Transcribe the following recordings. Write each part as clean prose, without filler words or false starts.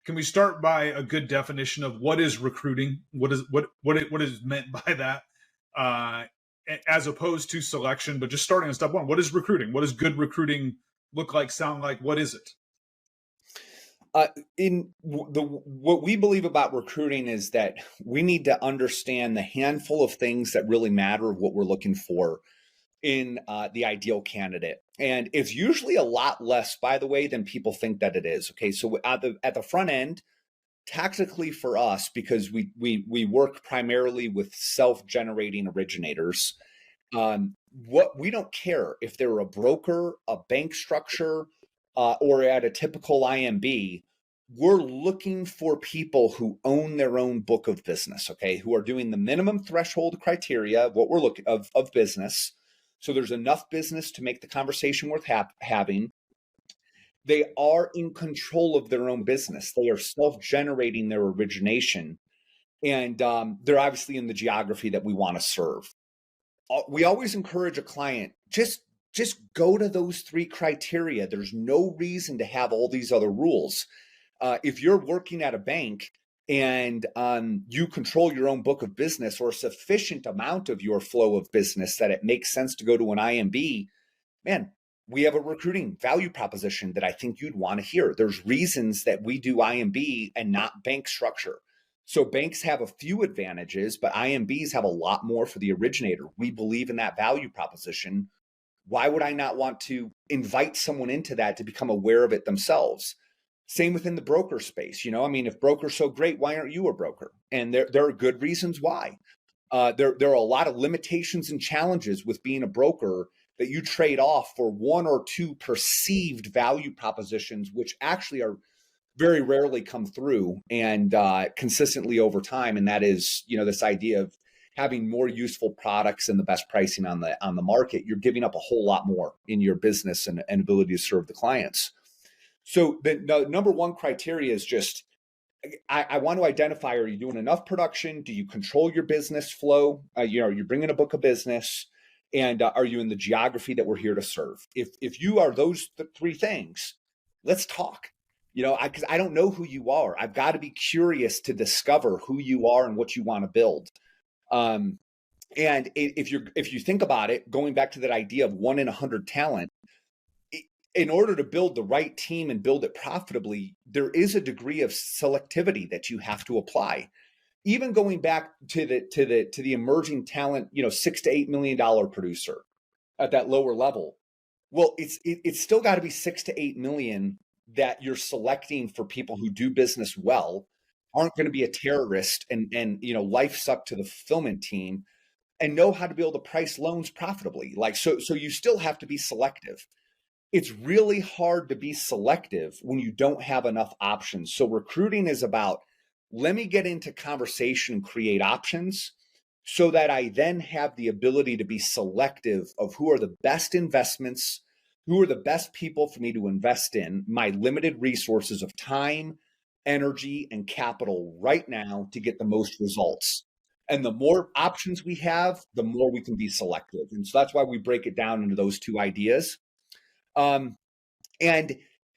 can we start by a good definition of what is recruiting? What is meant by that, as opposed to selection? But just starting on step one, what is recruiting? What does good recruiting look like, sound like? What is it? What we believe about recruiting is that we need to understand the handful of things that really matter of what we're looking for in the ideal candidate. And it's usually a lot less, by the way, than people think that it is. Okay, so at the front end, tactically for us, because we work primarily with self-generating originators, what we don't care if they're a broker, a bank structure, or at a typical IMB. We're looking for people who own their own book of business, okay, who are doing the minimum threshold criteria of what we're looking of business. So there's enough business to make the conversation worth having. They are in control of their own business. They are self-generating their origination. And they're obviously in the geography that we want to serve. We always encourage a client, just go to those three criteria. There's no reason to have all these other rules. If you're working at a bank and you control your own book of business or a sufficient amount of your flow of business that it makes sense to go to an IMB, man, we have a recruiting value proposition that I think you'd want to hear. There's reasons that we do IMB and not bank structure. So banks have a few advantages, but IMBs have a lot more for the originator. We believe in that value proposition. Why would I not want to invite someone into that to become aware of it themselves? Same within the broker space. I mean, if broker's so great, why aren't you a broker? And there are good reasons why. There are a lot of limitations and challenges with being a broker that you trade off for one or two perceived value propositions, which actually are very rarely come through and consistently over time. And that is, this idea of having more useful products and the best pricing on the market. You're giving up a whole lot more in your business and ability to serve the clients. So the number one criteria is just, I want to identify, are you doing enough production? Do you control your business flow? You're bringing a book of business, and are you in the geography that we're here to serve? If you are those three things, let's talk. Because I don't know who you are. I've got to be curious to discover who you are and what you want to build. And if you think about it, going back to that idea of 1 in 100 talent, in order to build the right team and build it profitably, there is a degree of selectivity that you have to apply. Even going back to the emerging talent, $6 to $8 million producer at that lower level. Well, it's still got to be 6 to 8 million that you're selecting for people who do business well, aren't going to be a terrorist and life suck to the fulfillment team, and know how to be able to price loans profitably. So you still have to be selective. It's really hard to be selective when you don't have enough options. So recruiting is about, let me get into conversation and create options so that I then have the ability to be selective of who are the best investments, who are the best people for me to invest in my limited resources of time, energy, and capital right now to get the most results. And the more options we have, the more we can be selective. And so that's why we break it down into those two ideas. And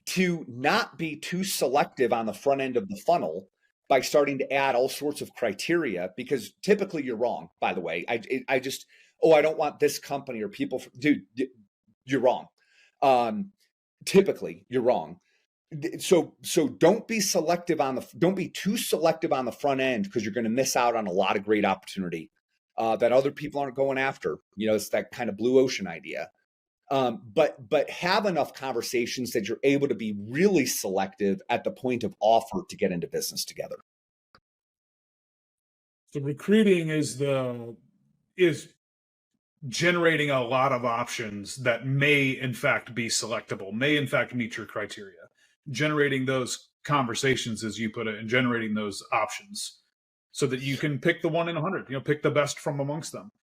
to not be too selective on the front end of the funnel by starting to add all sorts of criteria, because typically you're wrong, by the way. I don't want this company or people. Dude, you're wrong. Typically you're wrong. So don't be don't be too selective on the front end, because you're going to miss out on a lot of great opportunity that other people aren't going after. It's that kind of blue ocean idea. But have enough conversations that you're able to be really selective at the point of offer to get into business together. So recruiting is generating a lot of options that may in fact be selectable, may in fact meet your criteria. Generating those conversations, as you put it, and generating those options so that you can pick the 1 in 100, pick the best from amongst them.